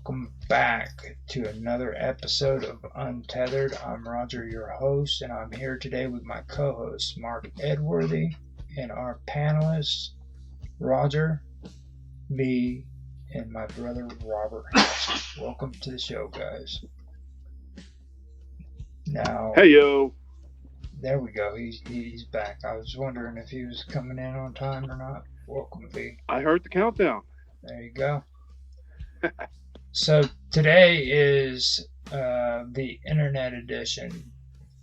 welcome back to another episode of Untethered. I'm Roger, your host, and I'm here today with my co-host, Mark Edworthy, and our panelists, Roger, me, and my brother, Robert. Welcome to the show, guys. Now, hey yo, there we go. He's back. I was wondering if he was coming in on time or not. Welcome, V. I heard the countdown. There you go. So today is the internet edition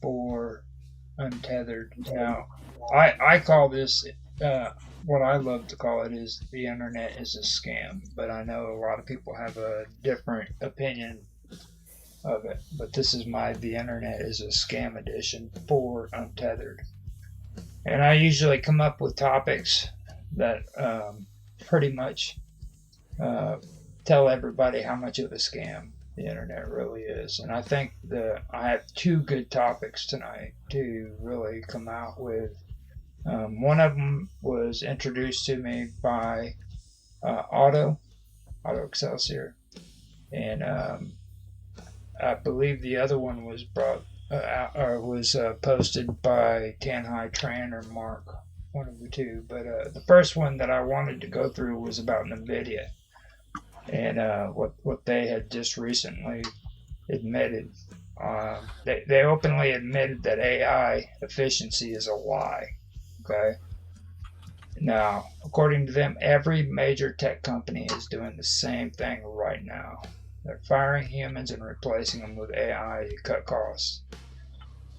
for Untethered. Now, I call this, what I love to call it is the internet is a scam, but I know a lot of people have a different opinion of it. But this is the internet is a scam edition for Untethered. And I usually come up with topics that pretty much tell everybody how much of a scam the internet really is. And I think I have two good topics tonight to really come out with. One of them was introduced to me by Auto Excelsior, and I believe the other one was posted by Tanhai Tran or Mark, one of the two. But the first one that I wanted to go through was about NVIDIA. And what they had just recently admitted. They openly admitted that AI efficiency is a lie. Okay. Now, according to them, every major tech company is doing the same thing right now. They're firing humans and replacing them with AI to cut costs.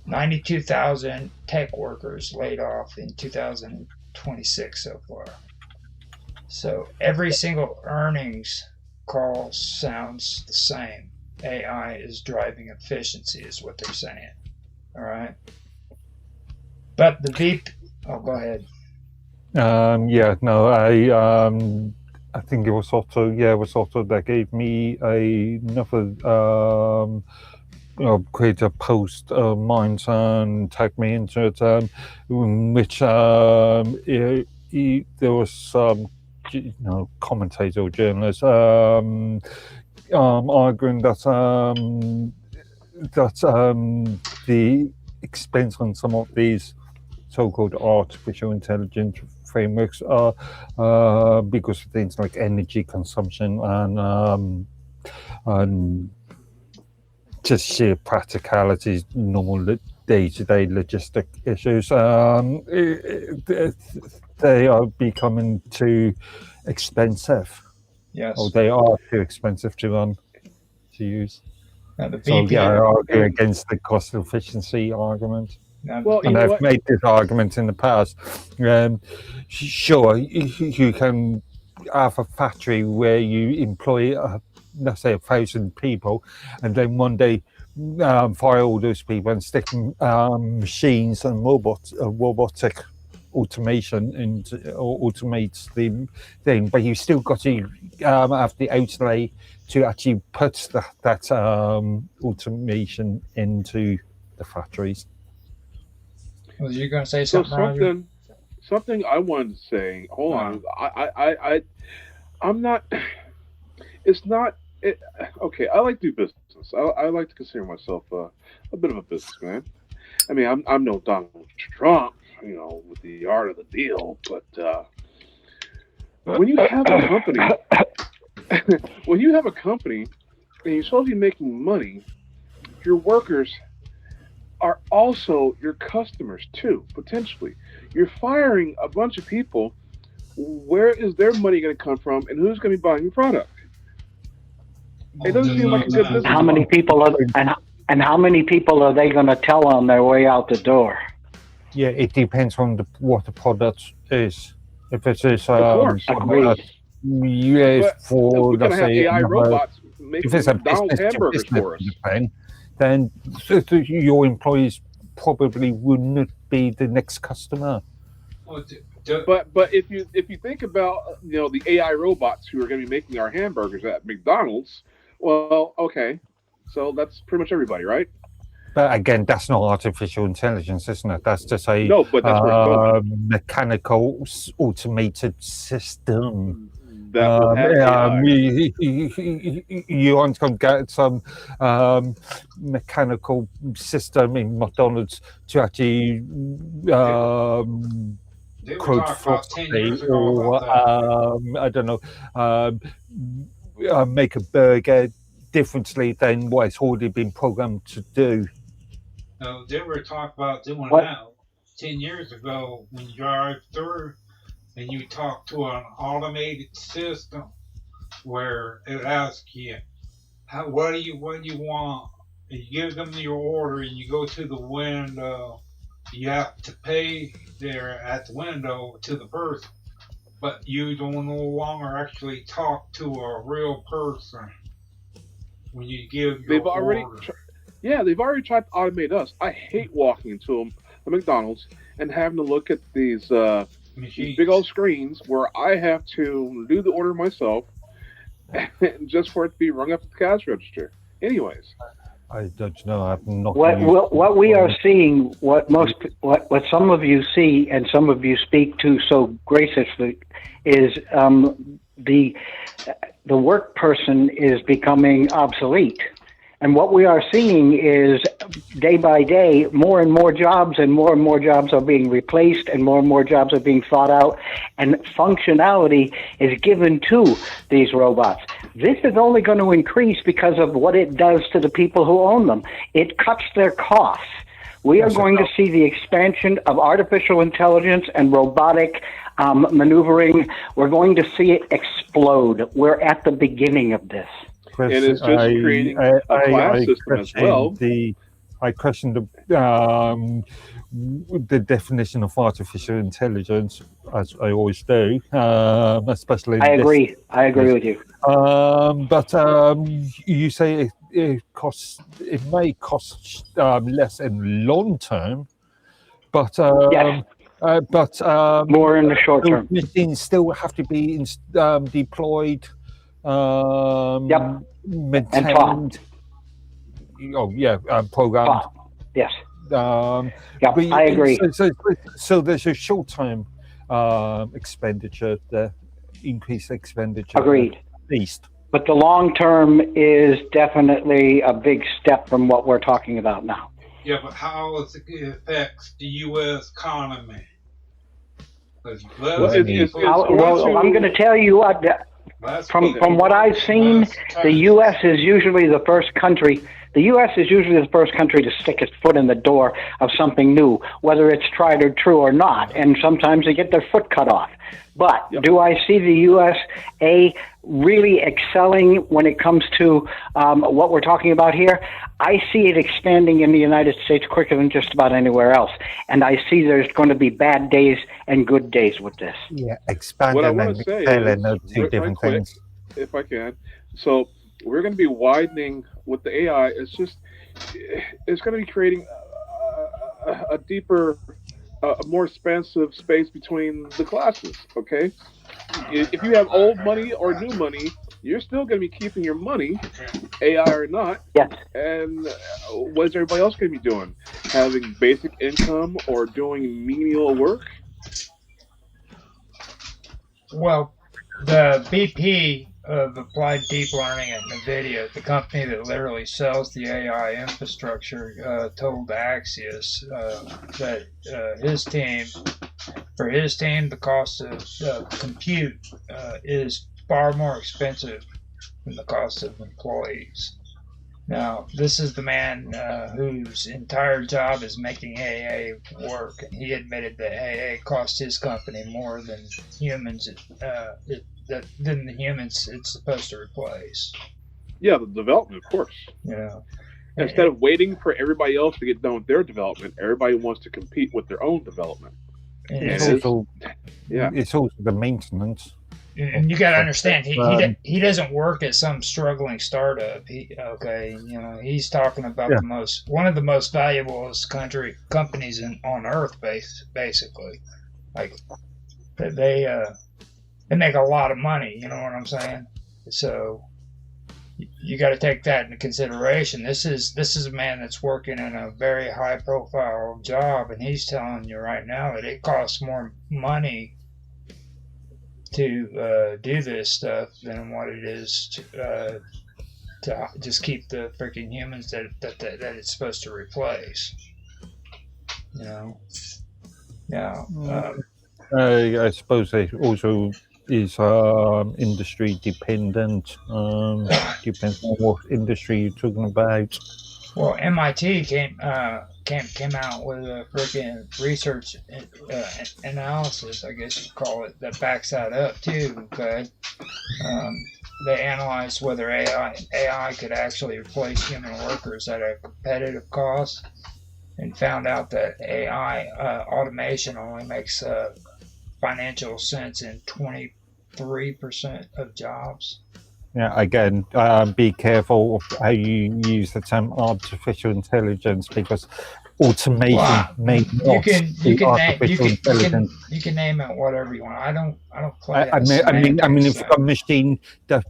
92,000 tech workers laid off in 2026 so far. So every single earnings call sounds the same. AI is driving efficiency, is what they're saying. All right. But the go ahead. I think it was also that gave me another creator post mine and tagged me into it, which there was some commentator or journalist arguing that the expense on some of these so-called artificial intelligence frameworks are because of things like energy consumption and just sheer practicalities, normal day-to-day logistic issues. They are becoming too expensive. Yes. Or they are too expensive to use. Now the so I argue against the cost efficiency argument. And I've made this argument in the past. Sure, you can have a factory where you employ, let's say, 1,000 people, and then one day fire all those people and stick machines and robotic automation or automates the thing, but you still got to have the outlay to actually put that automation into the factories. Was you going to say something? Something I wanted to say. Hold on. I'm not. It's not. Okay. I like to do business. I like to consider myself a bit of a businessman. I mean, I'm no Donald Trump, with the art of the deal. But when you have a company, and you're supposed to be making money, your workers are also your customers too, potentially. You're firing a bunch of people. Where is their money going to come from, and who's going to be buying your product? It doesn't seem like a good business. How many people are and how many people are they going to tell on their way out the door? Yeah, it depends on what the product is. If it is for let's say AI robots making if it's a McDonald's hamburgers for us, then your employees probably wouldn't be the next customer. But if you think about the AI robots who are going to be making our hamburgers at McDonald's, well, okay, so that's pretty much everybody, right? But again, that's not artificial intelligence, isn't it? That's just a mechanical automated system. that will have AI. You want to get some mechanical system in McDonald's to actually code frosty or I don't know, make a burger differently than what it's already been programmed to do. No, they were talking about doing that 10 years ago when you drive through and you talk to an automated system where it asks you, what do you want? And you give them your order and you go to the window. You have to pay there at the window to the person, but you don't no longer actually talk to a real person when you give your order. They've already tried to automate us. I hate walking into a McDonald's and having to look at these big old screens where I have to do the order myself just for it to be rung up at the cash register. Anyways. I don't know. I've not. What we are seeing, what some of you see and some of you speak to so graciously, is the work person is becoming obsolete. And what we are seeing is day by day, more and more jobs are being replaced and more jobs are being thought out, and functionality is given to these robots. This is only going to increase because of what it does to the people who own them. It cuts their costs. We are going to see the expansion of artificial intelligence and robotic maneuvering. We're going to see it explode. We're at the beginning of this. And it's just creating a class system as well. I question the definition of artificial intelligence, as I always do, especially. I agree with you. But you say it may cost less in long term, but yes. But more in the short term. Machines still have to be deployed. Maintained. And taught. Oh yeah, programmed. Yes. I agree. So there's a short-term expenditure, the increased expenditure. Agreed. At least. But the long term is definitely a big step from what we're talking about now. Yeah, but how it affects the U.S. economy? I'm going to tell you what. From what I've seen, the U.S. is usually the first country. The U.S. is usually the first country to stick its foot in the door of something new, whether it's tried or true or not. And sometimes they get their foot cut off. But do I see the USA really excelling when it comes to what we're talking about here? I see it expanding in the United States quicker than just about anywhere else. And I see there's going to be bad days and good days with this. Yeah, expanding and excelling are two different things. If I can. So we're going to be widening with the AI. It's going to be creating a deeper, a more expansive space between the classes, okay? If you have old money or new money, you're still going to be keeping your money, AI or not. Yes. And what is everybody else going to be doing? Having basic income or doing menial work? Well, the BP of Applied Deep Learning at NVIDIA, the company that literally sells the AI infrastructure, told Axios that for his team, the cost of compute is far more expensive than the cost of employees. Now, this is the man whose entire job is making AA work, and he admitted that AA cost his company more than humans. Than the humans it's supposed to replace. Yeah, the development, of course. Yeah. Instead of waiting for everybody else to get done with their development, everybody wants to compete with their own development. It's also the maintenance. And you got to understand, he doesn't work at some struggling startup. He's talking about one of the most valuable companies on Earth, basically. Like they make a lot of money. You know what I'm saying? So you got to take that into consideration. This is a man that's working in a very high profile job, and he's telling you right now that it costs more money to do this stuff than what it is to just keep the freaking humans that it's supposed to replace. You know. Yeah. I suppose it also is industry dependent. Depends on what industry you're talking about. Well, MIT came out with a freaking research analysis, I guess you call it, that backs that up too. Okay, they analyzed whether AI could actually replace human workers at a competitive cost, and found out that AI automation only makes financial sense in 23% of jobs. Yeah, again, be careful of how you use the term artificial intelligence, because automation may not be artificial intelligence. You can name it whatever you want. I don't play. I mean, if a machine that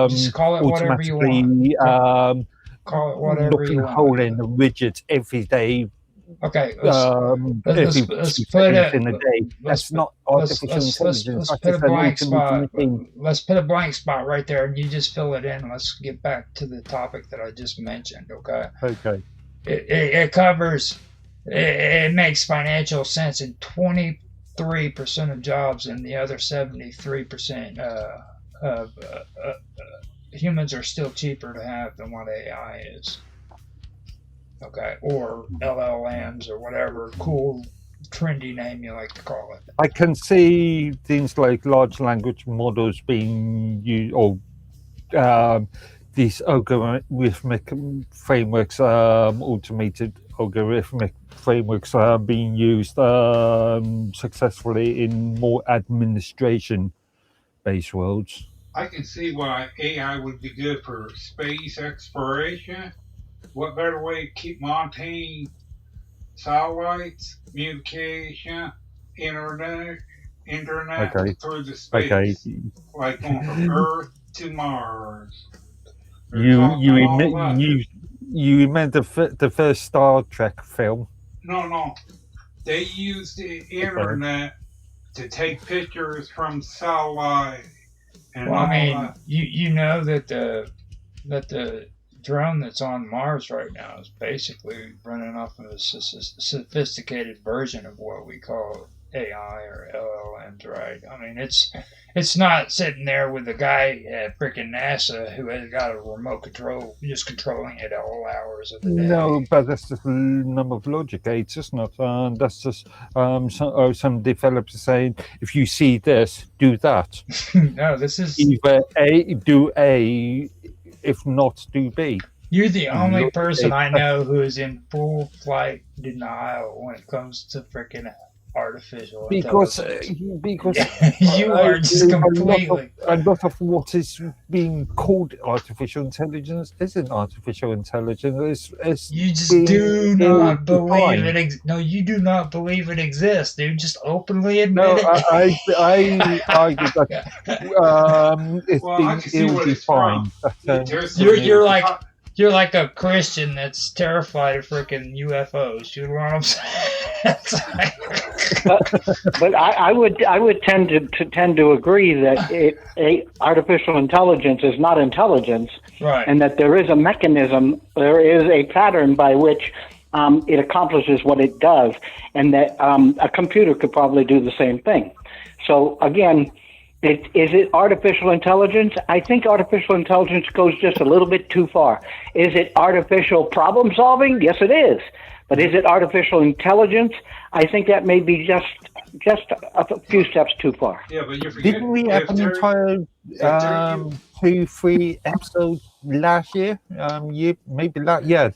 just call it whatever you want. Call it whatever you want. Hole in the widgets every day. Okay, let's put it in a day. That's not artificial intelligence. Let's put a blank spot. Let's put a blank spot right there, and you just fill it in. Let's get back to the topic that I just mentioned. Okay. Okay. It covers. It makes financial sense in 23% of jobs, and the other 73% of humans are still cheaper to have than what AI is. Okay, or LLMs or whatever cool, trendy name you like to call it. I can see things like large language models being used, or these algorithmic frameworks, automated algorithmic frameworks are being used successfully in more administration-based worlds. I can see why AI would be good for space exploration. What better way to keep maintaining satellites, communication, internet through the space, like on Earth to Mars. You remember the first Star Trek film? No. They used the internet to take pictures from satellite. And well, I mean, you know that the drone that's on Mars right now is basically running off of a sophisticated version of what we call AI or LLMs, right? I mean, it's not sitting there with a guy at freaking NASA who has got a remote control, just controlling it at all hours of the day. No, but that's just a number of logic gates, isn't it? That's just some developers saying, if you see this, do that. No, this is either do A, if not, do B. You're the only person I know who is in full flight denial when it comes to freaking artificial intelligence. Because you are just completely. A lot of what is being called artificial intelligence isn't artificial intelligence. You just do not believe it. No, you do not believe it exists, dude. Just openly admit it. I argue that it's being ill-defined. You're like a Christian that's terrified of freaking UFOs. You know what I'm saying? but I would tend to agree that artificial intelligence is not intelligence, right? And that there is a mechanism, there is a pattern by which it accomplishes what it does, and that a computer could probably do the same thing. So again. Is it artificial intelligence? I think artificial intelligence goes just a little bit too far. Is it artificial problem solving? Yes, it is. But is it artificial intelligence? I think that may be just a few steps too far. Yeah, but you're forgetting. Didn't we have an entire 2-3 episodes last year? Last year.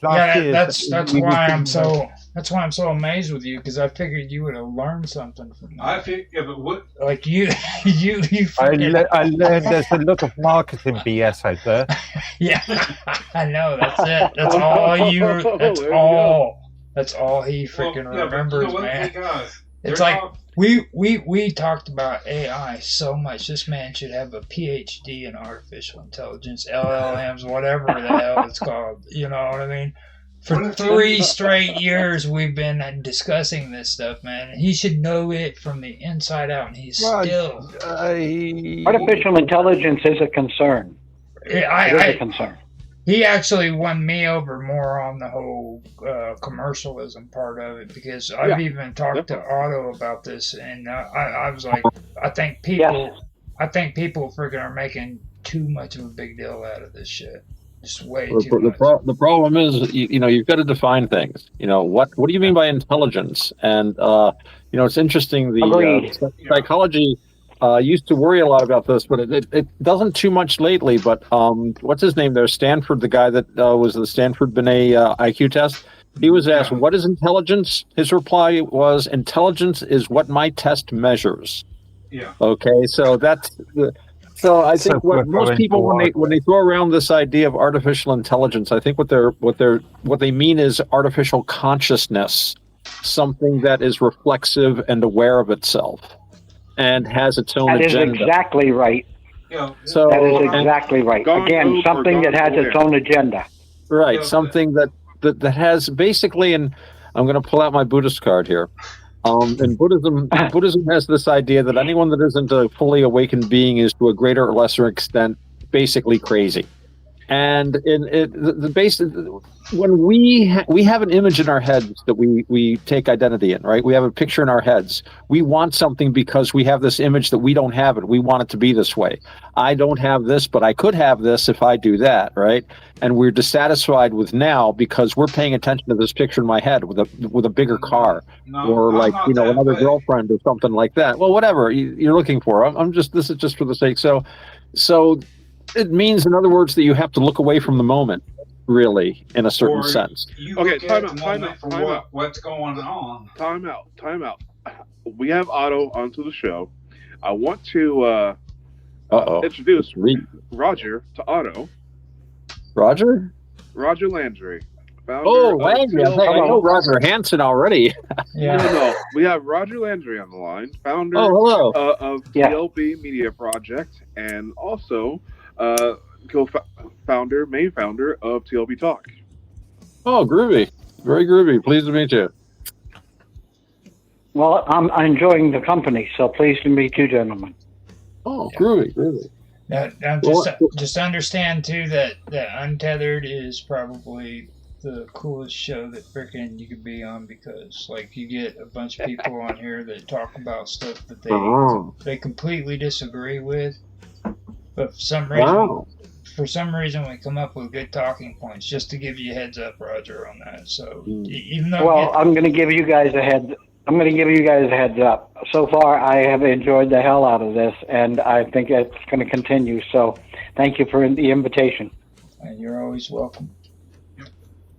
That's why I'm so. That's why I'm so amazed with you, because I figured you would have learned something from that. I think, yeah, but what? Like you. I learned there's a lot of marketing BS out there. Yeah, I know. That's it. That's all you. That's all. That's all he freaking remembers, man. It's like we talked about AI so much. This man should have a PhD in artificial intelligence, LLMs, whatever the hell it's called. You know what I mean? For 3 straight years, we've been discussing this stuff, man. He should know it from the inside out, and he's still. Artificial intelligence is a concern. It is a concern. He actually won me over more on the whole commercialism part of it, because I've even talked to Otto about this, and I was like, I think people freaking are making too much of a big deal out of this shit. Just way too much. The problem is, you've got to define things. What do you mean by intelligence? And it's interesting. The psychology used to worry a lot about this, but it doesn't too much lately. But what's his name there? Stanford, the guy that was the Stanford Binet IQ test. He was asked, "What is intelligence?" His reply was, "Intelligence is what my test measures." Yeah. Okay, so that's the. So I think what most people, when they throw around this idea of artificial intelligence, I think what they mean is artificial consciousness, something that is reflexive and aware of itself, and has its own agenda. That is exactly right. Yeah. So that is exactly right. Again, something that has its own agenda. Right, something that has basically, and I'm going to pull out my Buddhist card here. In Buddhism has this idea that anyone that isn't a fully awakened being is, to a greater or lesser extent, basically crazy. And when we have an image in our heads that we take identity in, right? We have a picture in our heads. We want something because we have this image that we don't have it. We want it to be this way. I don't have this, but I could have this if I do that, right? And we're dissatisfied with now because we're paying attention to this picture in my head with a bigger car, or like another girlfriend or something like that. Well, whatever you're looking for. This is just for the sake. So it means, in other words, that you have to look away from the moment, really, in a certain sense. Time out. What's going on? Time out. We have Otto onto the show. I want to introduce Roger to Otto. Roger? Roger Landry. Landry. I know Roger Hansen already. No. We have Roger Landry on the line, founder hello. Of TLB Media Project, and also main founder of TLB Talk. Oh, groovy. Very groovy. Pleased to meet you. Well, I'm enjoying the company, so pleased to meet you, gentlemen. Oh, groovy. Now just understand, too, that Untethered is probably the coolest show that freaking you could be on, because like you get a bunch of people on here that talk about stuff that they completely disagree with, but for some reason we come up with good talking points. Just to give you a heads up, Roger, on that. So even though I'm going to give you guys a heads up. So far, I have enjoyed the hell out of this, and I think it's going to continue. So thank you for the invitation. And you're always welcome.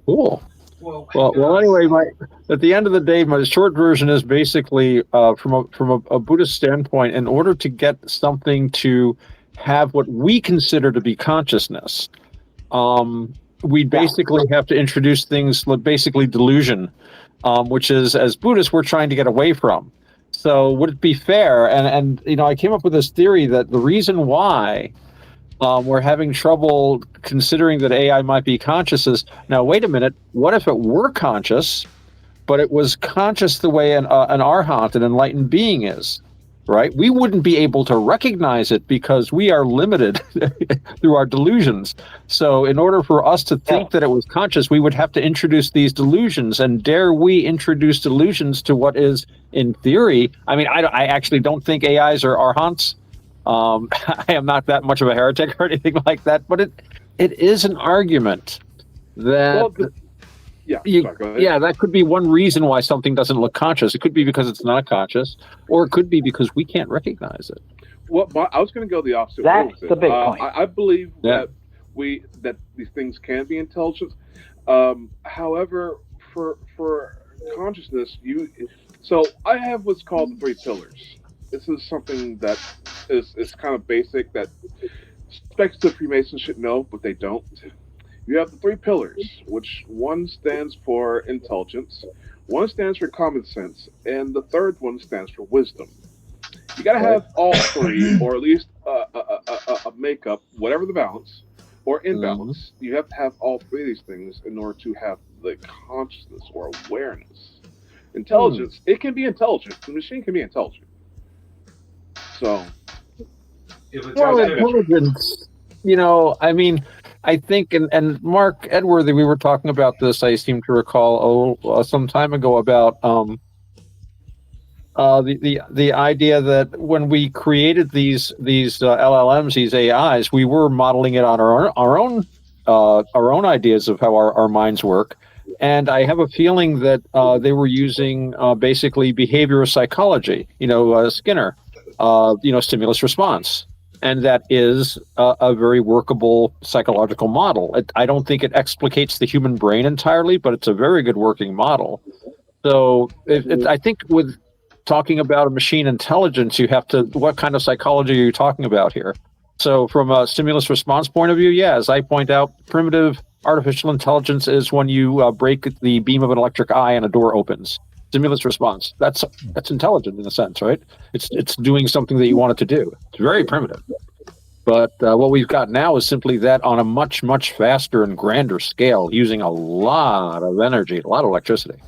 Cool. Well. Anyway, at the end of the day, my short version is basically from a Buddhist standpoint. In order to get something to have what we consider to be consciousness, we basically have to introduce things like basically delusion, which is, as Buddhists, we're trying to get away from. So would it be fair? And I came up with this theory that the reason why we're having trouble considering that AI might be conscious is, now, wait a minute, what if it were conscious, but it was conscious the way an arhat, an enlightened being, is, right? We wouldn't be able to recognize it because we are limited through our delusions. So in order for us to think that it was conscious, we would have to introduce these delusions. And dare we introduce delusions to what is, in theory, I mean, I actually don't think AIs are arhats. I am not that much of a heretic or anything like that, but it is an argument that that could be one reason why something doesn't look conscious. It could be because it's not conscious, or it could be because we can't recognize it. Well, I was going to go the opposite way. That's the big point. I believe that these things can be intelligent. However, for consciousness, so I have what's called the 3 pillars. This is something that is kind of basic that speculative Freemasons should know, but they don't. You have the 3 pillars, which one stands for intelligence, one stands for common sense, and the third one stands for wisdom. You got to have all 3, or at least a makeup, whatever the balance or imbalance. You have to have all 3 of these things in order to have the consciousness or awareness. Intelligence, it can be intelligent. The machine can be intelligent. So, intelligence, I mean, I think, and Mark Edworthy, we were talking about this, I seem to recall, some time ago about the idea that when we created these LLMs, these AIs, we were modeling it on our own ideas of how our minds work. And I have a feeling that they were using basically behavioral psychology, Skinner, stimulus response. And that is a very workable psychological model. I don't think it explicates the human brain entirely, but it's a very good working model. So I think with talking about a machine intelligence, you have to, what kind of psychology are you talking about here? So from a stimulus response point of view, yeah, as I point out, primitive artificial intelligence is when you break the beam of an electric eye and a door opens. Stimulus response. That's intelligent in a sense, right? It's doing something that you want it to do. It's very primitive. But what we've got now is simply that on a much, much faster and grander scale, using a lot of energy, a lot of electricity.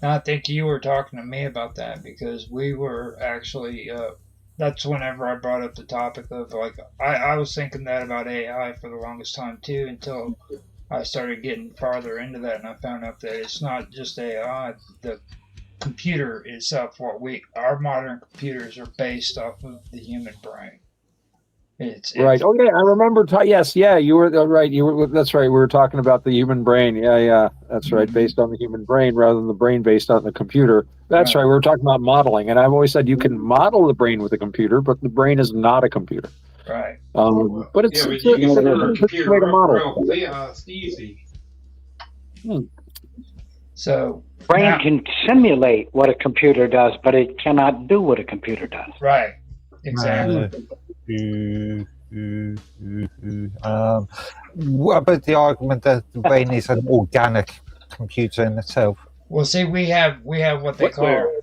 I think you were talking to me about that because we were actually, that's whenever I brought up the topic of I was thinking that about AI for the longest time too, until I started getting farther into that and I found out that it's not just AI. The computer itself, our modern computers are based off of the human brain. It's right. Oh yeah, I remember. Yes, yeah, you were right. That's right. We were talking about the human brain. Yeah, that's right. Based on the human brain rather than the brain based on the computer. That's right. We were talking about modeling, and I've always said you can model the brain with a computer, but the brain is not a computer. Right. But it's a computer model. It's easy. So brain can simulate what a computer does, but it cannot do what a computer does. Right. Exactly. What about the argument that the brain is an organic computer in itself? Well, see, we have what they call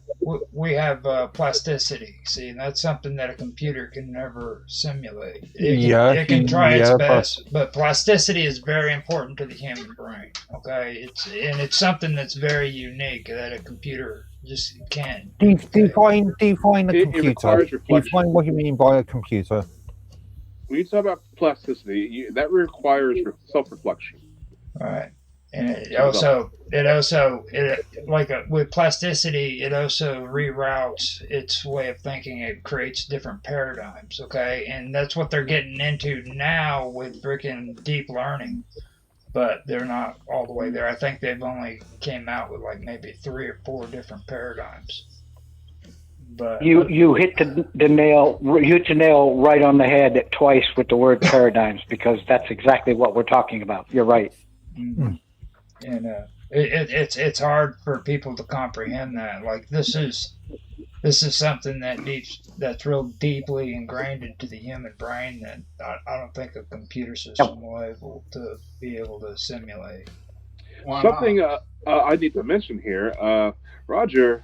we have plasticity. See, and that's something that a computer can never simulate. It can try its best, but plasticity is very important to the human brain. Okay, it's something that's very unique that a computer just can't. Define a computer. Define what you mean by a computer. When you talk about plasticity, that requires self-reflection. Right. And with plasticity, it also reroutes its way of thinking. It creates different paradigms, okay? And that's what they're getting into now with freaking deep learning. But they're not all the way there. I think they've only came out with maybe 3 or 4 different paradigms. But you hit the nail right on the head twice with the word paradigms, because that's exactly what we're talking about. You're right. Mm-hmm. And it's hard for people to comprehend that. This is something that's real deeply ingrained into the human brain that I don't think a computer system will be able to simulate. Something I need to mention here, Roger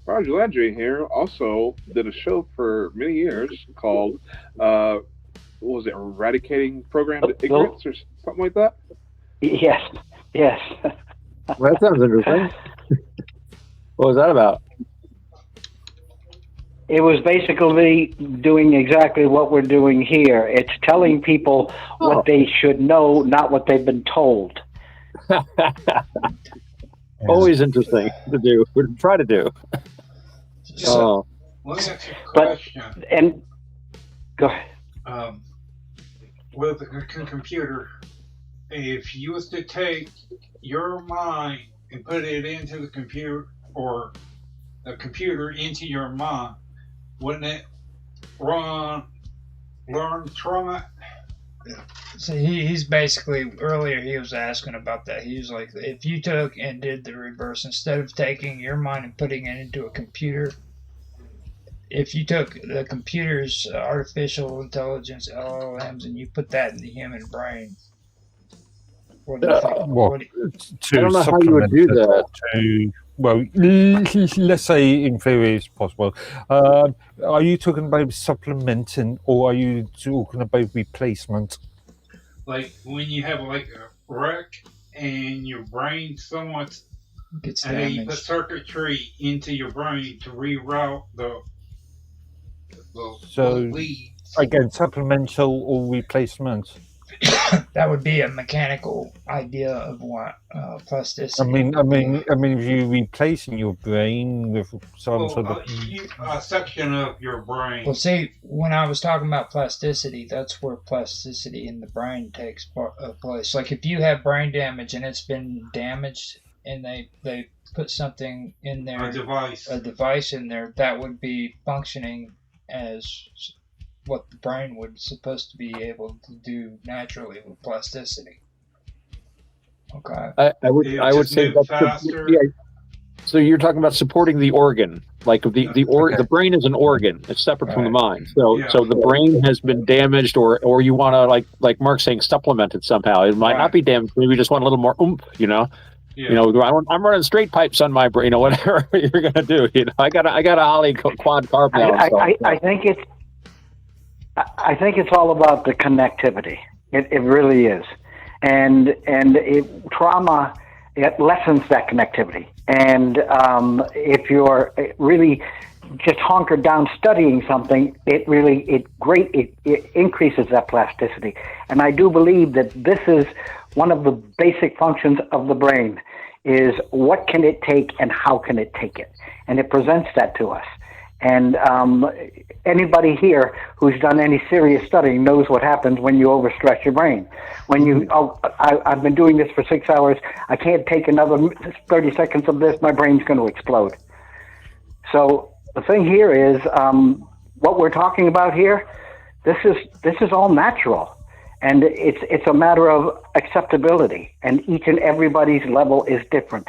Landry here also did a show for many years called what was it, Eradicating Programmed Ignorance or something like that? Yes. Well, that sounds interesting. What was that about? It was basically doing exactly what we're doing here. It's telling people what they should know, not what they've been told. Always interesting to do. We try to do. Let me ask you a question. And go ahead. With a computer, if you was to take your mind and put it into the computer, or the computer into your mind, wouldn't it learn from it? So he's basically, earlier he was asking about that. He was like, if you took and did the reverse, instead of taking your mind and putting it into a computer, if you took the computer's artificial intelligence, LLMs, and you put that in the human brain, what do you think? I don't know how you would do that. Let's say in theory it's possible. Are you talking about supplementing, or are you talking about replacement? Like when you have a wreck and your brain somewhat gets and damaged. then you put circuitry into your brain to reroute the leads. Again, supplemental or replacement. That would be a mechanical idea of what plasticity. I mean, if you're replacing your brain with some sort of a section of your brain. Well, see, when I was talking about plasticity, that's where plasticity in the brain takes place. Like if you have brain damage and it's been damaged, and they put something in there, a device in there that would be functioning as what the brain would supposed to be able to do naturally with plasticity. Okay. I would say that faster. Yeah. So you're talking about supporting the organ, like the brain is an organ. It's separate from the mind. So the brain has been damaged, or you want to like Mark's saying, supplement it somehow. It might not be damaged. Maybe you just want a little more oomph. Yeah. You know, I'm running straight pipes on my brain. You know, whatever you're gonna do. You know, I got a Holly quad carb now. I think it's all about the connectivity. It really is, and trauma, it lessens that connectivity. And if you're really just hunkered down studying something, it increases that plasticity. And I do believe that this is one of the basic functions of the brain: is what can it take and how can it take it, and it presents that to us. And anybody here who's done any serious studying knows what happens when you overstress your brain. When you, I've been doing this for 6 hours, I can't take another 30 seconds of this, my brain's going to explode. So the thing here is, what we're talking about here, this is all natural. And it's a matter of acceptability. And each and everybody's level is different.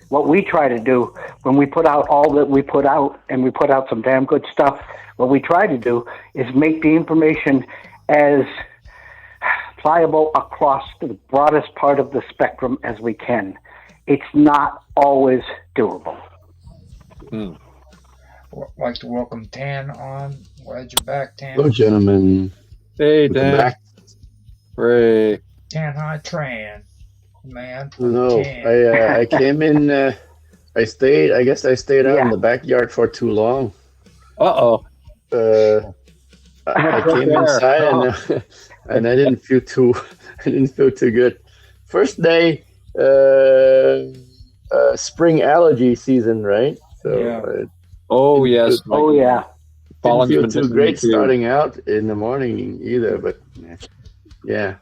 What we try to do when we put out all that we put out, and we put out some damn good stuff, what we try to do is make the information as pliable across the broadest part of the spectrum as we can. It's not always doable. I'd like to welcome Tan on. Glad you're back, Tan. Hello, gentlemen. Hey, Dan. Ray. Tan, hi, Tran. Man. No, I came in. I stayed out in the backyard for too long. I came inside and I didn't feel too good. First day, spring allergy season, right? So yeah. Yes. Yeah. Didn't feel too great starting out in the morning either, but yeah.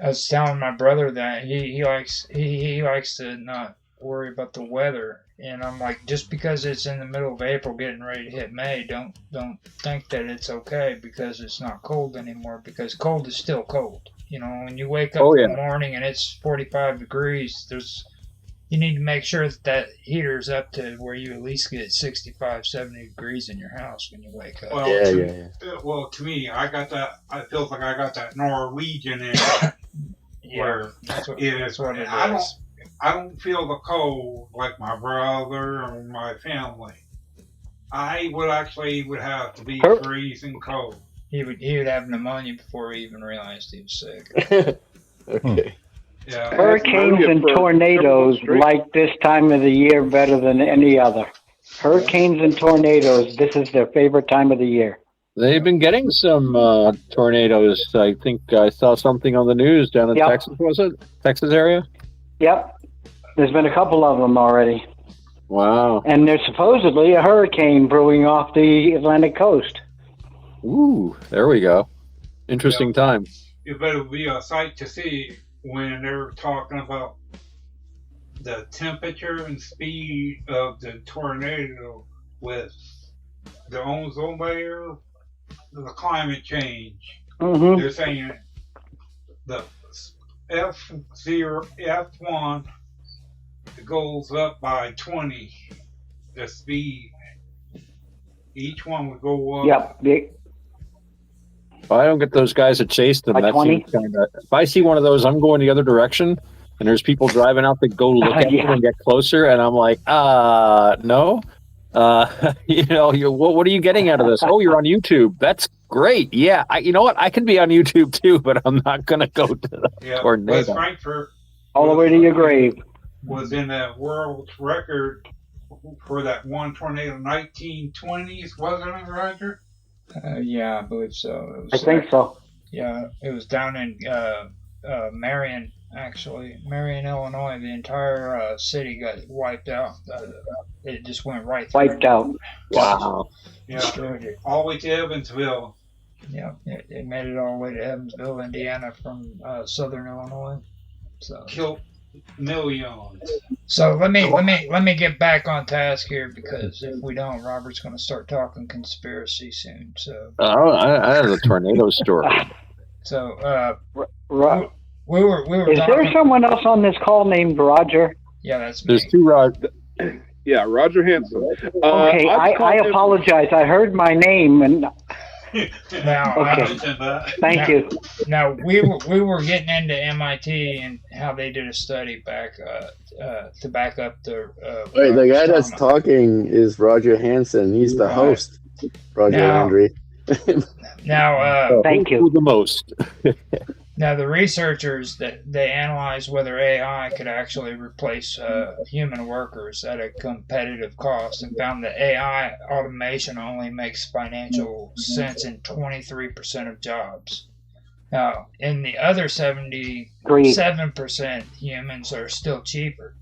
I was telling my brother that he likes to not worry about the weather, and I'm like, just because it's in the middle of April getting ready to hit May, don't think that it's okay because it's not cold anymore, because cold is still cold. You know, when you wake up in the morning and it's 45 degrees, you need to make sure that heater's up to where you at least get 65, 70 degrees in your house when you wake up. Well, well, to me, I feel like I got that Norwegian in it. Where that's what it is. I don't feel the cold like my brother or my family. I would have to be freezing cold. He would have pneumonia before he even realized he was sick. Okay. Yeah. Hurricanes and tornadoes like this time of the year better than any other. Hurricanes and tornadoes, this is their favorite time of the year. They've been getting some tornadoes. I think I saw something on the news down in Texas, was it? Texas area? Yep. There's been a couple of them already. Wow. And there's supposedly a hurricane brewing off the Atlantic coast. Ooh, there we go. Interesting time. It better be a sight to see when they're talking about the temperature and speed of the tornado with the ozone layer, the climate change. Mm-hmm. They're saying the F1 goes up by 20, the speed. Each one would go up. Yep. If I don't get those guys that chase them, that seems if I see one of those, I'm going the other direction, and there's people driving out that go look at them and get closer, and I'm like, no. What are you getting out of this? Oh, you're on YouTube. That's great. Yeah, you know what? I can be on YouTube too, but I'm not going to go to the tornado. West Frankfurt All the way to your grave. Was in that world record for that one tornado, 1920s, wasn't it, Roger? Yeah, I believe so. I think so. Yeah, it was down in Marion, actually. Marion, Illinois. The entire city got wiped out. It just went right through. Wiped out. Wow. Yeah, destroyed it. All the way to Evansville. Yeah, it made it all the way to Evansville, Indiana from southern Illinois. So killed millions. So let me get back on task here, because if we don't, Robert's going to start talking conspiracy soon. So I have a tornado story. So we were. Is there someone else on this call named Roger? Yeah, that's me. There's two Roger. Yeah, Roger Hanson. Okay, I apologize. I heard my name and. Now, okay. Thank you. Now we were getting into MIT and how they did a study back to back up their. Wait, the guy that's talking is Roger Hanson. He's the host. Roger Andre. Now, thank you. The most. Now, the researchers they analyzed whether AI could actually replace human workers at a competitive cost, and found that AI automation only makes financial sense in 23% of jobs. Now, in the other 77%, humans are still cheaper.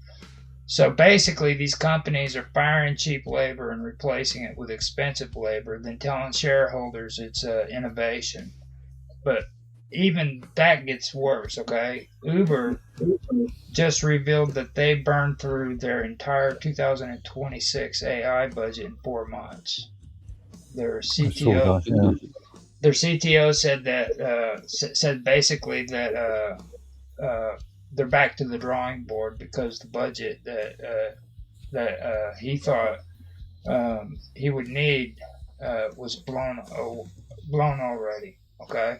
So basically, these companies are firing cheap labor and replacing it with expensive labor, then telling shareholders it's innovation. But even that gets worse, okay? Uber just revealed that they burned through their entire 2026 AI budget in 4 months. Their CTO said that said basically that they're back to the drawing board, because the budget that he thought he would need was blown already, okay?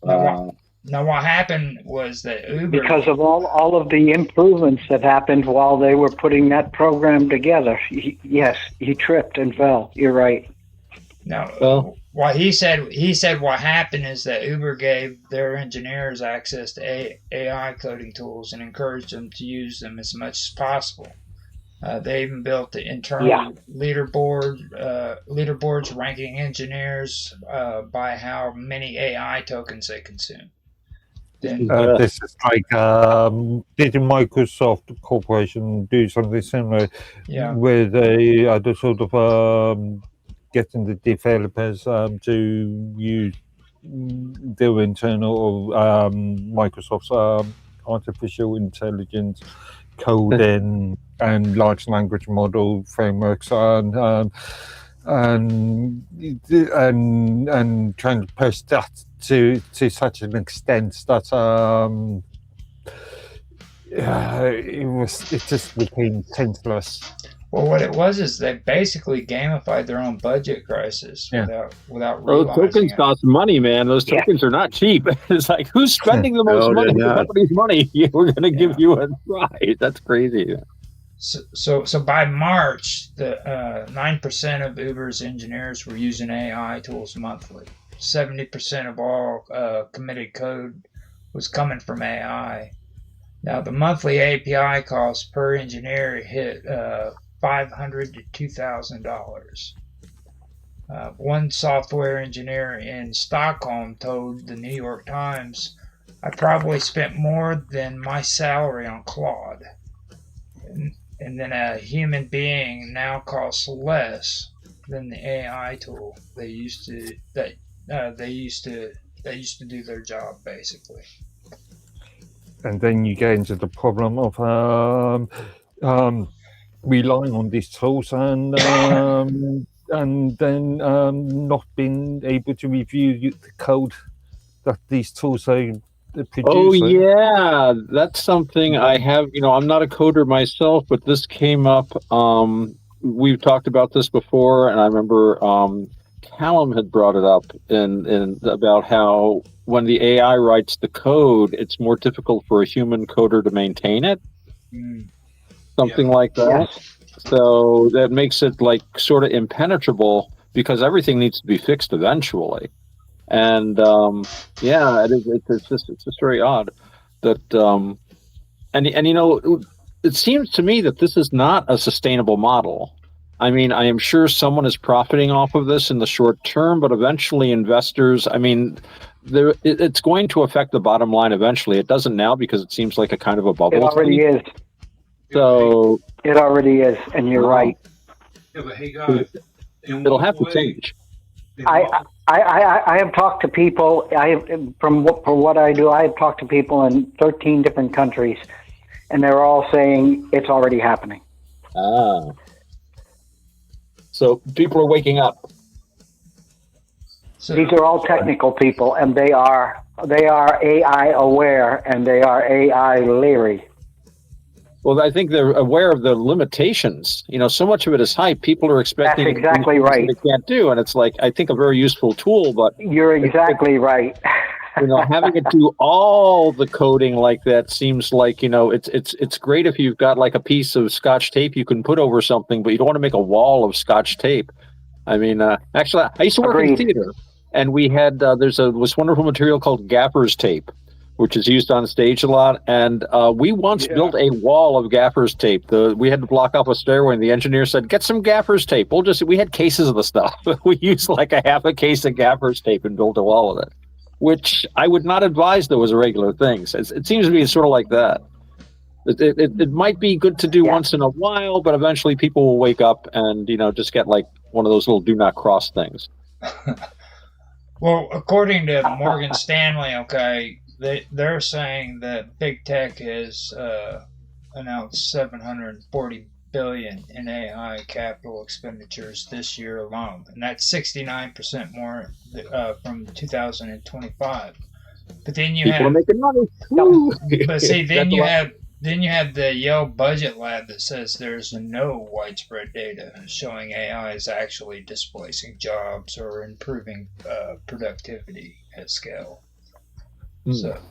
Now, what happened was that Uber, because of all of the improvements that happened while they were putting that program together. He tripped and fell. You're right. Now, what he said what happened is that Uber gave their engineers access to AI coding tools and encouraged them to use them as much as possible. They even built the internal leaderboards ranking engineers by how many AI tokens they consume. This is like, did Microsoft Corporation do something similar? Yeah. Where they are sort of getting the developers to use their internal or Microsoft's artificial intelligence coding and large language model frameworks and trying to push that to such an extent that it just became senseless. Well, what it was is they basically gamified their own budget crisis without realizing those tokens cost money, man. Those tokens are not cheap. It's like, who's spending the most money? The company's money. We're going to give you a prize. That's crazy. So by March, the 9% of Uber's engineers were using AI tools monthly. 70% of all committed code was coming from AI. Now, the monthly API cost per engineer hit $500 to $2,000. One software engineer in Stockholm told the New York Times, "I probably spent more than my salary on Claude." And then a human being now costs less than the AI tool they used to do their job, basically. And then you get into the problem of relying on these tools and then not being able to review the code that these tools are producing. Oh yeah, that's something I have. I'm not a coder myself, but this came up. We've talked about this before, and I remember Callum had brought it up in about how when the AI writes the code, it's more difficult for a human coder to maintain it. Something like that. Yes. So that makes it like sort of impenetrable, because everything needs to be fixed eventually. And it's just very odd that And it seems to me that this is not a sustainable model. I mean, I am sure someone is profiting off of this in the short term, but eventually investors, I mean, it's going to affect the bottom line eventually. It doesn't now because it seems like a kind of a bubble. It already is. So it already is, and you're right. Yeah, but hey guys, it'll have to change. I have talked to people. For what I do, I have talked to people in 13 different countries, and they're all saying it's already happening. So people are waking up. So, these are all technical people, and they are AI aware, and they are AI leery. Well, I think they're aware of the limitations. So much of it is hype. People are expecting that's exactly right. They can't do, and it's like I think a very useful tool. But you're exactly right. Having it do all the coding like that seems like it's great if you've got like a piece of Scotch tape you can put over something, but you don't want to make a wall of Scotch tape. I mean, actually, I used to work in theater, and we had there's this wonderful material called gaffer's tape, which is used on stage a lot. And we once built a wall of gaffer's tape. We had to block off a stairway, and the engineer said, "Get some gaffer's tape." We had cases of the stuff. We used like a half a case of gaffer's tape and built a wall of it, which I would not advise though as a regular thing. So it seems to be sort of like that. It might be good to do once in a while, but eventually people will wake up and just get like one of those little do not cross things. Well, according to Morgan Stanley, they're saying that big tech has announced $740 billion in AI capital expenditures this year alone, and that's 69% more from 2025. But then you people are making money. But see, then you have the Yale Budget Lab that says there's no widespread data showing AI is actually displacing jobs or improving productivity at scale.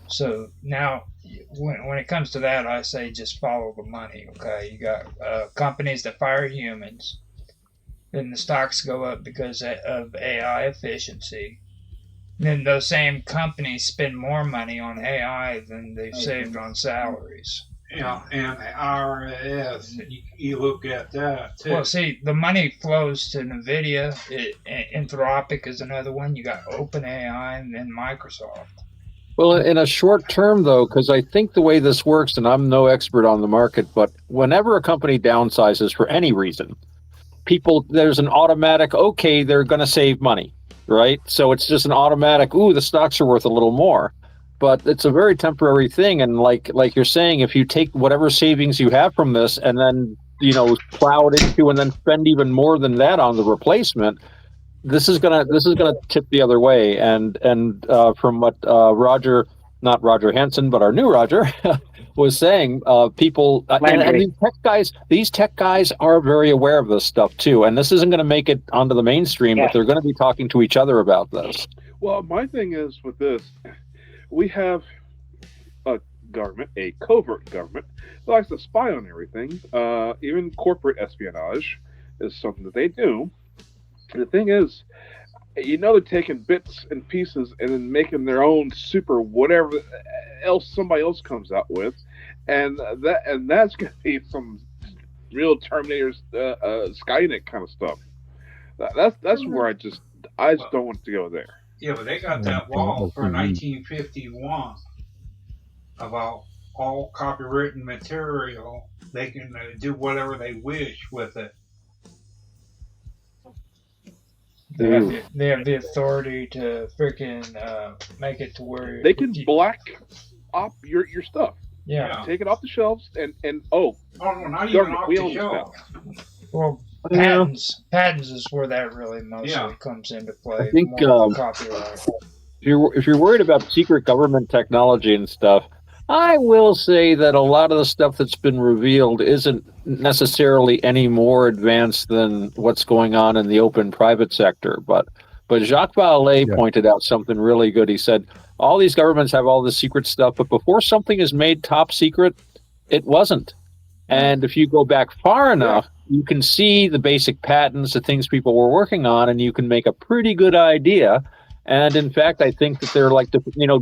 So now, when it comes to that, I say just follow the money. Okay, you got companies that fire humans, then the stocks go up because of AI efficiency. Then those same companies spend more money on AI than they've saved on salaries. Yeah, and the IRS, you look at that too. Well, see, the money flows to NVIDIA. Anthropic is another one. You got OpenAI and then Microsoft. Well, in a short term, though, because I think the way this works, and I'm no expert on the market, but whenever a company downsizes for any reason, there's an automatic, okay, they're going to save money, right? So it's just an automatic, the stocks are worth a little more. But it's a very temporary thing. And like you're saying, if you take whatever savings you have from this and then, plow it into and then spend even more than that on the replacement, this is gonna tip the other way. And from what not Roger Hansen, but our new Roger was saying, people and these tech guys are very aware of this stuff too. And this isn't going to make it onto the mainstream, but they're going to be talking to each other about this. Well, my thing is with this, we have a government, a covert government, that likes to spy on everything. Even corporate espionage is something that they do. And the thing is, they're taking bits and pieces and then making their own super whatever else somebody else comes out with, and that's gonna be some real Terminator, Skynet kind of stuff. That's where I just don't want to go there. Yeah, but they got that law for 1951 about all copywritten material. They can do whatever they wish with it. They have the authority to freaking make it to where they can black up your stuff. Yeah. Take it off the shelves and no, not even off the shelves. Well, patents is where that really mostly comes into play. I think copyright. If you're worried about secret government technology and stuff, I will say that a lot of the stuff that's been revealed isn't necessarily any more advanced than what's going on in the open private sector. But Jacques Vallée pointed out something really good. He said, all these governments have all this secret stuff, but before something is made top secret, it wasn't. And if you go back far enough, you can see the basic patents, the things people were working on, and you can make a pretty good idea. And in fact, I think that they're like,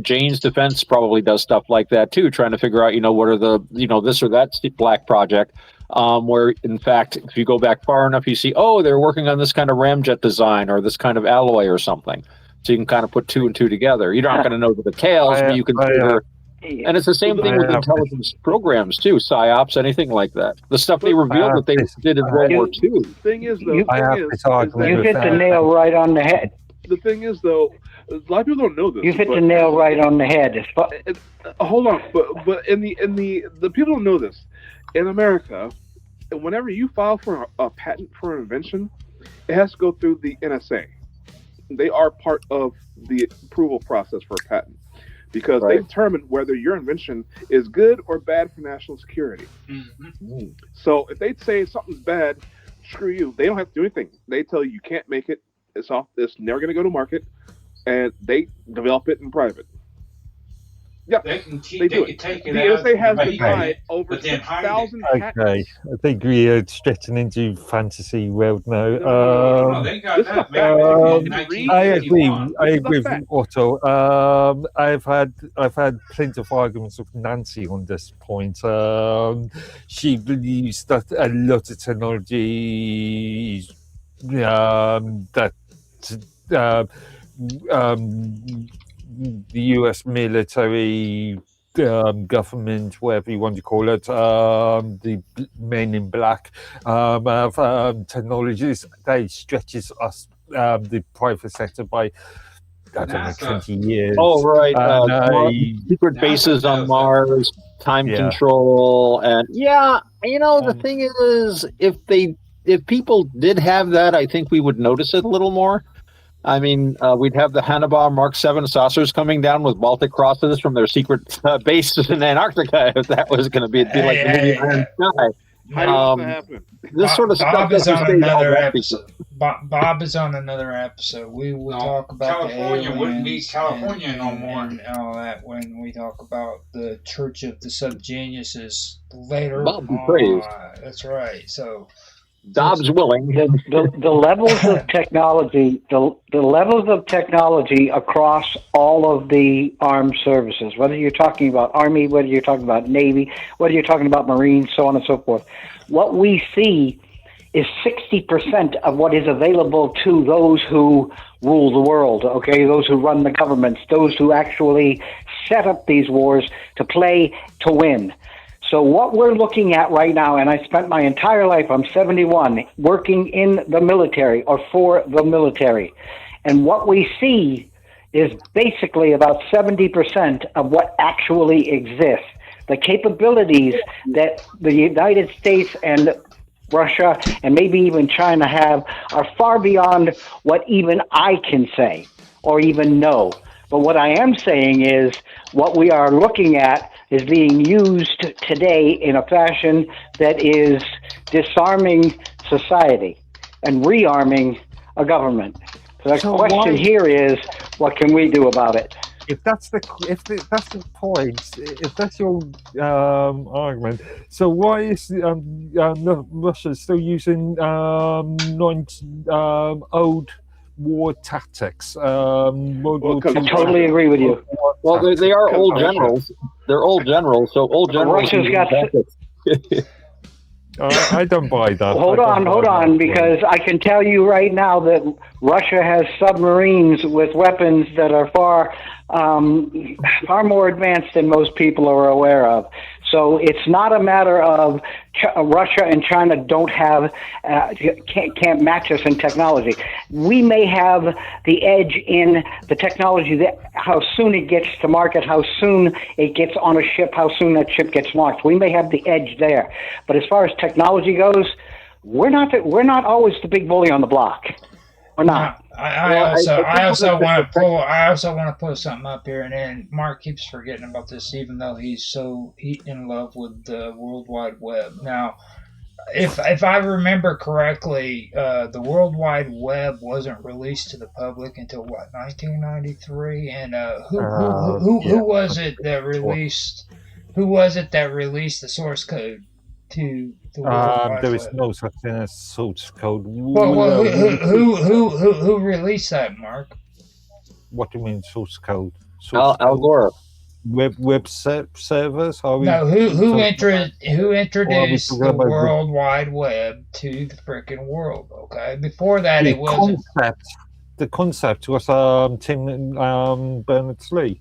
Jane's Defense probably does stuff like that too, trying to figure out, what are the, this or that black project. Where in fact, if you go back far enough, you see, they're working on this kind of ramjet design or this kind of alloy or something. So you can kind of put two and two together. You're not going to know the details, but you can figure. And it's the same thing with intelligence programs too, psyops, anything like that. The stuff they revealed that they did in World War II. The thing is, though, you hit the nail right on the head. The thing is, though, a lot of people don't know this. You hit the nail right on the head. Hold on, but in the people don't know this. In America, whenever you file for a patent for an invention, it has to go through the NSA. They are part of the approval process for a patent because they determine whether your invention is good or bad for national security. Mm-hmm. So if they say something's bad, screw you. They don't have to do anything. They tell you can't make it. It's never going to go to market, and they develop it in private. Yeah, they do it. The NSA has denied over 6,000 patents. Okay, I think we are stretching into fantasy world now. I agree with Otto. I've had plenty of arguments with Nancy on this point. She believes that a lot of technology that the US military, government, whatever you want to call it, the men in black, have technologies that stretches us, the private sector, by, I don't know, 20 years. Oh, right. Secret bases on Mars, time control, and the thing is, if people did have that, I think we would notice it a little more. I mean, we'd have the Hannibal Mark 7 saucers coming down with Baltic crosses from their secret bases in Antarctica. If that was going to be like the movie Iron Sky. This sort of Bob stuff is on another episode. Bob is on another episode. We will talk about California wouldn't be California no more, and all that when we talk about the Church of the Subgeniuses later. Bob be praised. That's right. So. Dobbs willing. The levels of technology, the levels of technology across all of the armed services, whether you're talking about Army, whether you're talking about Navy, whether you're talking about Marines, so on and so forth, what we see is 60% of what is available to those who rule the world, okay, those who run the governments, those who actually set up these wars to play to win. So what we're looking at right now, and I spent my entire life, I'm 71, working in the military or for the military. And what we see is basically about 70% of what actually exists. The capabilities that the United States and Russia and maybe even China have are far beyond what even I can say or even know. But what I am saying is what we are looking at is being used today in a fashion that is disarming society and rearming a government. So the question here is, what can we do about it? If that's the point, if that's your argument, so why is Russia still using old war tactics? I totally agree with you. Well, they are old generals. They're old generals, so old generals. Russia's got. I don't buy that. Hold on, because I can tell you right now that Russia has submarines with weapons that are far more advanced than most people are aware of. So it's not a matter of Russia and China don't have can't match us in technology. We may have the edge in the technology, that how soon it gets to market, how soon it gets on a ship, how soon that ship gets launched. We may have the edge there. But as far as technology goes, we're not always the big bully on the block. We're not. I also want to pull something up here, and then Mark keeps forgetting about this, even though he's in love with the World Wide Web. Now, if I remember correctly, the World Wide Web wasn't released to the public until 1993, and who was it that released? Who was it that released the source code to the World Wide there Web? is no such thing as source code. Well, who released that, Mark? What do you mean source code? Source Al Gore. Web servers? Are we? No, who introduced the about World Wide Web to the freaking world? Okay, before that it was concept. The concept was Tim Berners-Lee.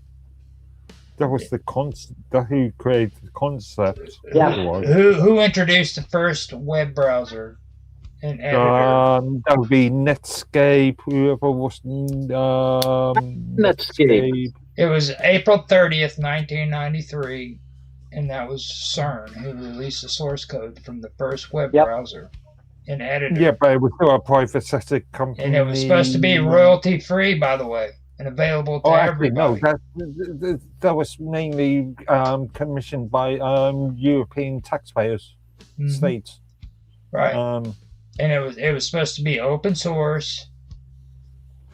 That was the concept. Who created the concept? Yeah. Who introduced the first web browser and editor? That would be Netscape. Whoever was Netscape. It was April 30th, 1993, and that was CERN who released the source code from the first web browser and editor. Yeah, but it was still a private sector company. And it was supposed to be royalty-free, by the way, and available to everybody. No, that was mainly commissioned by European taxpayers, states. Right. And it was supposed to be open source.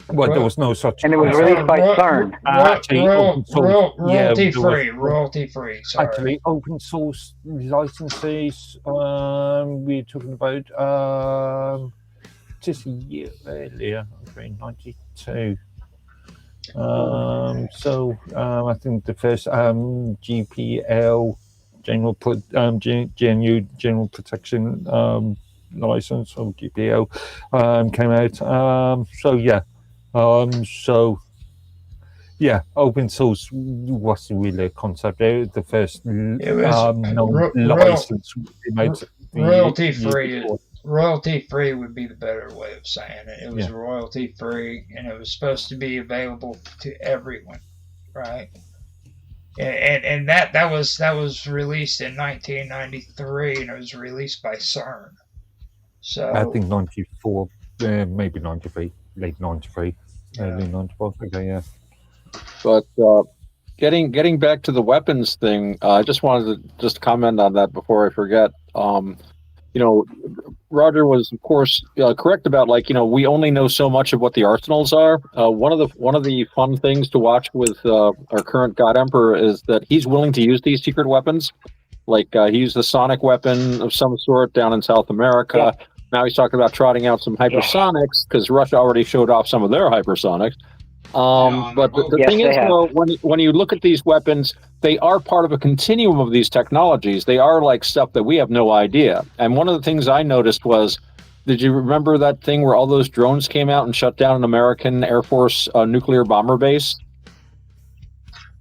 Well, there was no such. And it was released by CERN. Royalty-free. Sorry. Actually, open source licenses. We're talking about just a year earlier, 1992. I think the first GPL General Protection license, or GPL, came out. Open source was really a concept. The first license royalty-free would be the better way of saying it. It was royalty-free, and it was supposed to be available to everyone, right? And that was released in 1993, and it was released by CERN. So I think 94, maybe 93, late 93, early 94. Okay, yeah. But getting back to the weapons thing, I just wanted to comment on that before I forget. Roger was, of course, correct about we only know so much of what the arsenals are. One of the fun things to watch with our current God Emperor is that he's willing to use these secret weapons. Like he used a sonic weapon of some sort down in South America. Yeah. Now he's talking about trotting out some hypersonics because Russia already showed off some of their hypersonics. But the thing is, though, when you look at these weapons, they are part of a continuum of these technologies. They are like stuff that we have no idea. And one of the things I noticed was, did you remember that thing where all those drones came out and shut down an American Air Force nuclear bomber base?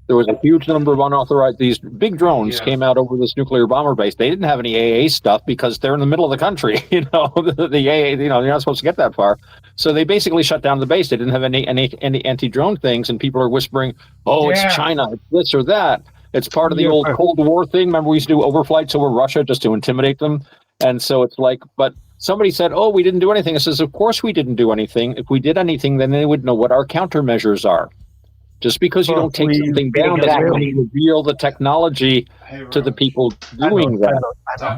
There was a huge number of unauthorized, these big drones came out over this nuclear bomber base. They didn't have any AA stuff because they're in the middle of the country. The AA, you're not supposed to get that far. So they basically shut down the base. They didn't have any anti-drone things, and people are whispering, it's China, it's this or that. It's part of the old Cold War thing. Remember, we used to do overflights over Russia just to intimidate them? And so it's like, but somebody said, we didn't do anything. I says, of course we didn't do anything. If we did anything, then they would know what our countermeasures are. Just because you don't take something down doesn't mean reveal the technology to the people doing that.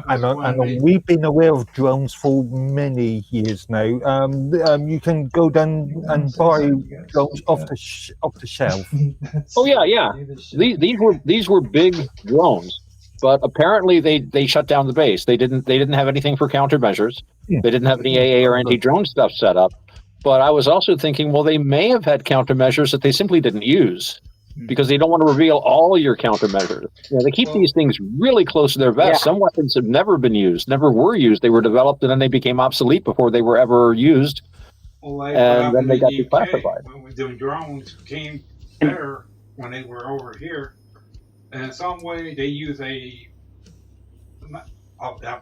And we've been aware of drones for many years now. You can go down and buy drones off the shelf. Oh yeah. These were big drones, but apparently they shut down the base. They didn't have anything for countermeasures. Yeah. They didn't have any AA or anti-drone stuff set up. But I was also thinking, well, they may have had countermeasures that they simply didn't use because they don't want to reveal all your countermeasures. They keep these things really close to their vest. Yeah. Some weapons have never been used, never were used. They were developed and then they became obsolete before they were ever used. And then they got declassified. When the drones came there, when they were over here, and in some way they use a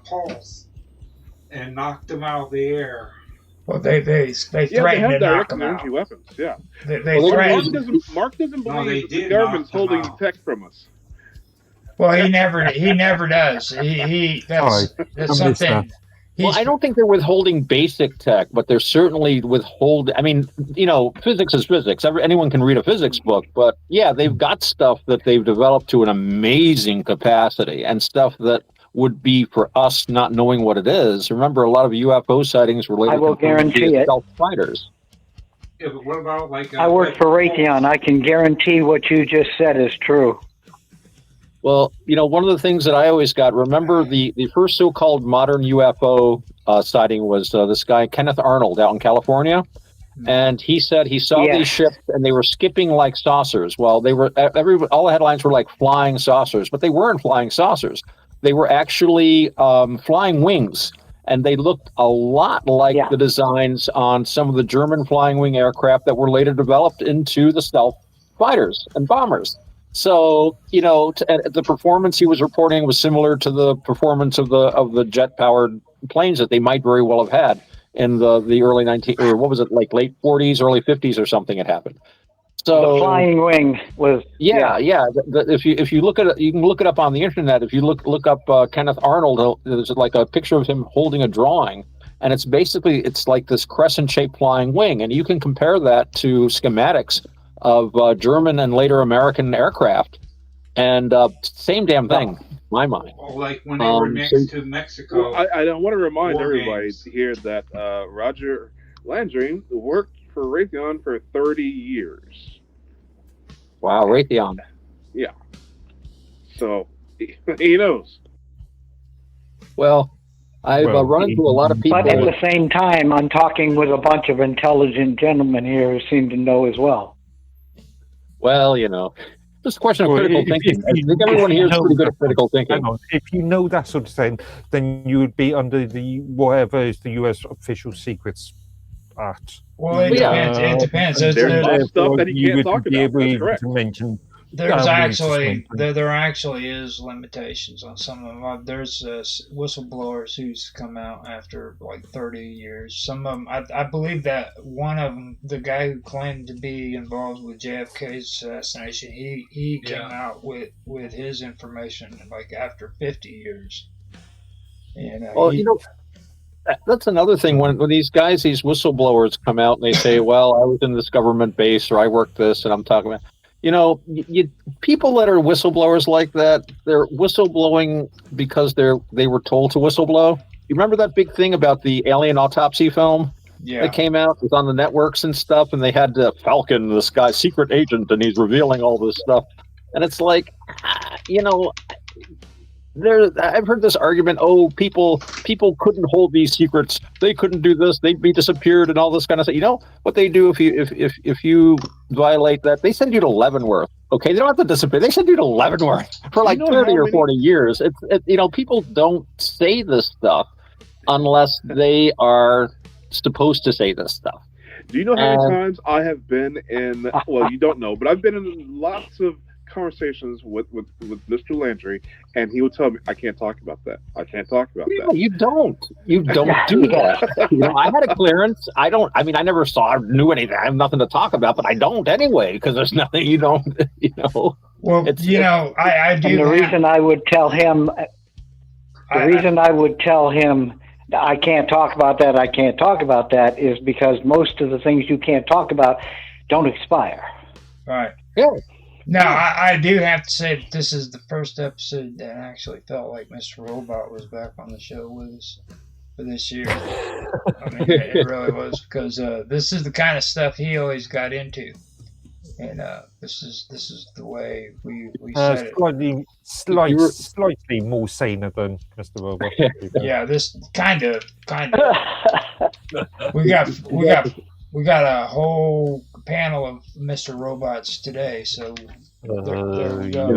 pulse and knocked them out of the air. Well, they threatened to knock them out. Weapons, yeah. They threatened. Mark doesn't believe that the government's holding tech from us. Well, he never does. That's something. Well, I don't think they're withholding basic tech, but they're certainly withholding. I mean, physics is physics. Anyone can read a physics book, but yeah, they've got stuff that they've developed to an amazing capacity and stuff that would be for us not knowing what it is. Remember, a lot of UFO sightings related I will guarantee it. Stealth fighters. Yeah, but what about I work for Raytheon. I can guarantee what you just said is true. Well, one of the things that I always got, remember the first so-called modern UFO sighting was this guy, Kenneth Arnold, out in California. And he said he saw these ships and they were skipping like saucers. Well, they were all the headlines were like flying saucers, but they weren't flying saucers. They were actually flying wings, and they looked a lot like the designs on some of the German flying wing aircraft that were later developed into the stealth fighters and bombers. So, the performance he was reporting was similar to the performance of the jet-powered planes that they might very well have had in the early late 40s, early 50s or something. It happened. So the flying wing was if you look at it, you can look it up on the internet. If you look up Kenneth Arnold, there's like a picture of him holding a drawing, and it's like this crescent-shaped flying wing, and you can compare that to schematics of German and later American aircraft, and same damn thing. My mind. Well, like when they were next to Mexico. Well, I want to remind everybody here that Roger Landry worked for Raytheon for 30 years. Wow, Raytheon. Yeah. So he knows. Well, I've run into a lot of people. But at the same time, I'm talking with a bunch of intelligent gentlemen here who seem to know as well. Well, just a question of critical thinking. I think everyone here is pretty good at critical thinking. If you know that sort of thing, then you would be under the whatever is the U.S. Official Secrets Act. Well, it depends. It depends. There's stuff that you can't talk about. That's correct. To mention. There actually is limitations on some of them. There's whistleblowers who's come out after like 30 years. Some of them, I believe that one of them, the guy who claimed to be involved with JFK's assassination, he came out with his information like after 50 years. That's another thing. When these whistleblowers come out and they say, well, I was in this government base or I worked this and I'm talking about, people that are whistleblowers like that, they're whistleblowing because they were told to whistleblow. You remember that big thing about the alien autopsy film that came out? It was on the networks and stuff, and they had Falcon, this guy's secret agent, and he's revealing all this stuff. And it's like, I've heard this argument, people couldn't hold these secrets, they couldn't do this, they'd be disappeared and all this kind of stuff. What they do if you violate that, they send you to Leavenworth. Okay, they don't have to disappear, they send you to Leavenworth for like 30 or 40 years. People don't say this stuff unless they are supposed to say this stuff. Do you know how many times I have been in, well, you don't know, but I've been in lots of conversations with Mr. Landry, and he would tell me, I can't talk about that. I can't talk about that. You don't do that. I had a clearance. I never knew anything. I have nothing to talk about, but I don't anyway, because there's nothing you don't, Well, I do. And the reason I would tell him, I can't talk about that, is because most of the things you can't talk about don't expire. Right. Yeah. Now, I do have to say that this is the first episode that actually felt like Mr. Robot was back on the show with us for this year. I mean, it really was, because this is the kind of stuff he always got into, and this is the way we said it. Slightly more saner than Mr. Robot. Yeah, this kind of. We got a whole panel of Mr. Robots today, so there we go.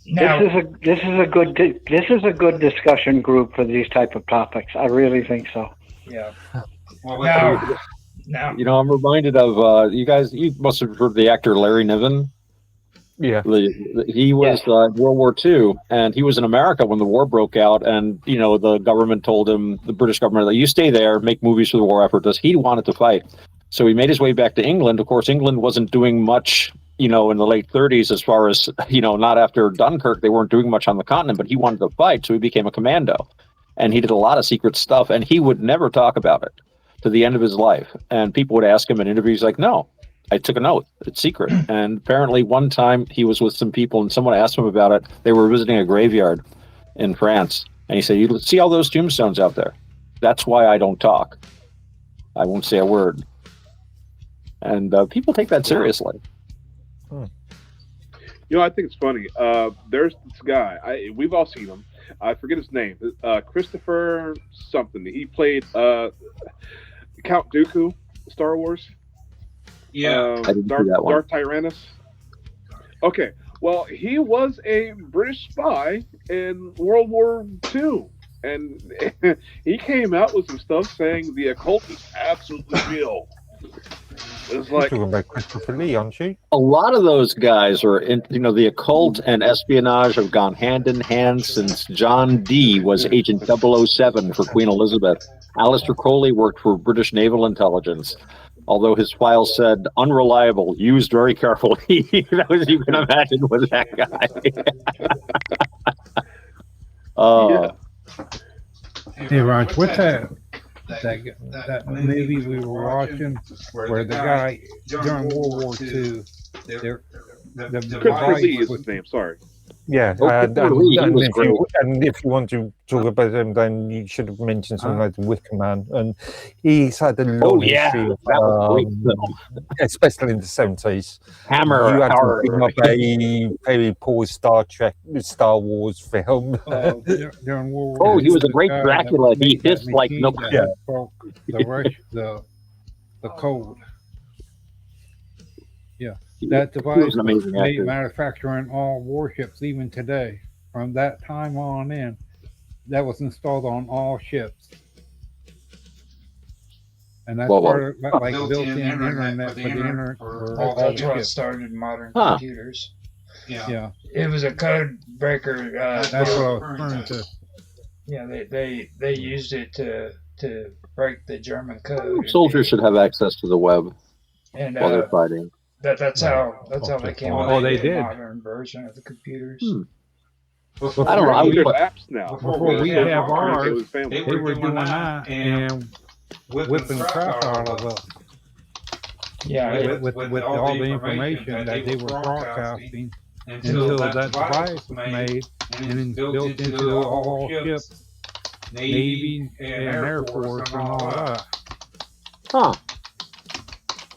Now, this is a good discussion group for these type of topics. I really think so. Yeah. Now, I'm reminded of you guys. You must have heard the actor Larry Niven. Yeah, he was in World War II, and he was in America when the war broke out. And the government told him, the British government, that you stay there, make movies for the war effort. He wanted to fight, so he made his way back to England. Of course, England wasn't doing much, in the late 30s, as far as not after Dunkirk, they weren't doing much on the continent. But he wanted to fight, so he became a commando, and he did a lot of secret stuff, and he would never talk about it to the end of his life. And people would ask him in interviews, like, no. I took an oath. It's secret. And apparently one time he was with some people and someone asked him about it. They were visiting a graveyard in France. And he said, you see all those tombstones out there? That's why I don't talk. I won't say a word. And people take that seriously. I think it's funny. There's this guy. We've all seen him. I forget his name. Christopher something. He played Count Dooku, Star Wars. Yeah, I didn't see that one. Darth Tyrannus. Okay, well, he was a British spy in World War II, and he came out with some stuff saying the occult is absolutely real. It's like talking about Christopher Lee, aren't you? A lot of those guys are in, the occult and espionage have gone hand in hand since John Dee was Agent 007 for Queen Elizabeth. Aleister Crowley worked for British Naval Intelligence, although his files said unreliable, used very carefully. That was, you can imagine, with that guy. yeah. Hey, Raj, what's that movie we were watching where the guy during World War II, the Christopher Lee is his name. Sorry. Yeah, and if you want to talk about him, then you should have mentioned something like the Wicker Man, and he's had a long history of, especially in the 70s. Hammer, you had to bring up a very poor Star Wars film. During World War he was a great Dracula. He hissed like no. The code. Yeah. That device was made manufacturing all warships even today. From that time on in, that was installed on all ships. And that's part of like built-in internet for the internet for all That's the what ships. started modern computers. Yeah. It was a code breaker. That's what I was referring to. Yeah, they used it to break the German code. Soldiers should have access to the web and while they're fighting. That's how they came up with they the did. modern version of the computers. I don't know. We have apps now. Before we have ours, family. they were doing that and whipping the crap out of us. Yeah, With all the information that they were broadcasting until that device was made and then built into all ships, Navy and Air Force and all that.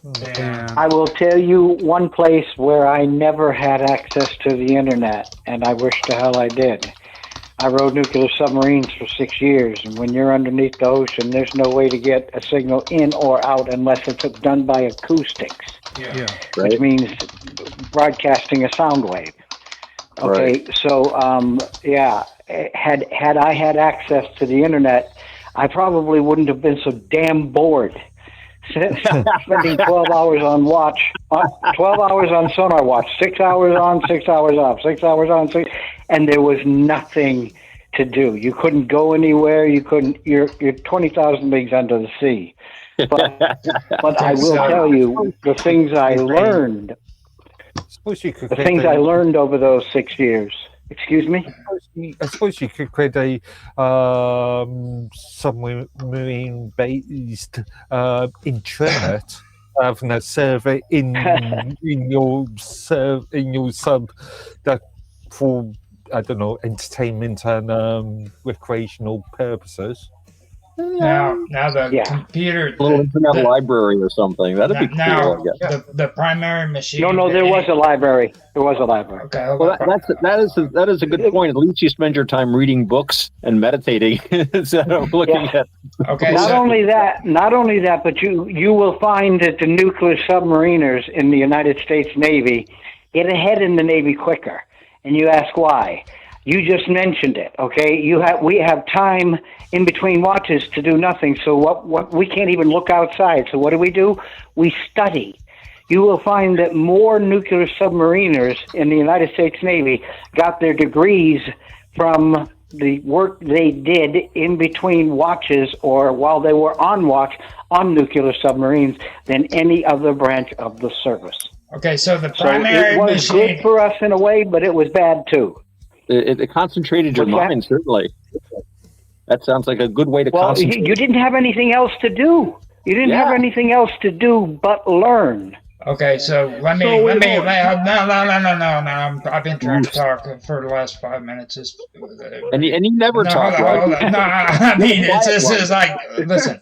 And I will tell you one place where I never had access to the internet, and I wish to hell I did. I rode nuclear submarines for 6 years, and when you're underneath the ocean, there's no way to get a signal in or out unless it's done by acoustics, which means broadcasting a sound wave. Okay, so had I had access to the internet, I probably wouldn't have been so damn bored. Spending 12 hours on watch, 12 hours on sonar watch, 6 hours on, 6 hours off, 6 hours on, and there was nothing to do. You couldn't go anywhere. You couldn't. You're 20,000 leagues under the sea. But I will tell you the things I learned. The things I learned over those 6 years. Excuse me? I suppose you could create a submarine-based intranet, having a server in your sub that for, I don't know, entertainment and recreational purposes. Now the computer, a little internet library or something. That'd be cool. I guess. The primary machine. No, there was a library. There was a library. Okay. Well, that is a good point. At least you spend your time reading books and meditating instead of looking at. Okay. Not only that, but you will find that the nuclear submariners in the United States Navy get ahead in the Navy quicker, and you ask why. You just mentioned it, okay? We have time in between watches to do nothing. So what we can't even look outside. So what do? We study. You will find that more nuclear submariners in the United States Navy got their degrees from the work they did in between watches or while they were on watch on nuclear submarines than any other branch of the service. Okay, so the primary it was good for us in a way, but it was bad too. It concentrated your mind, certainly. That sounds like a good way to concentrate. You didn't have anything else to do. You didn't have anything else to do but learn. Okay, so let me. No. I've been trying to talk for the last 5 minutes. And you never talk. Hold on. No, I mean, it's like, listen.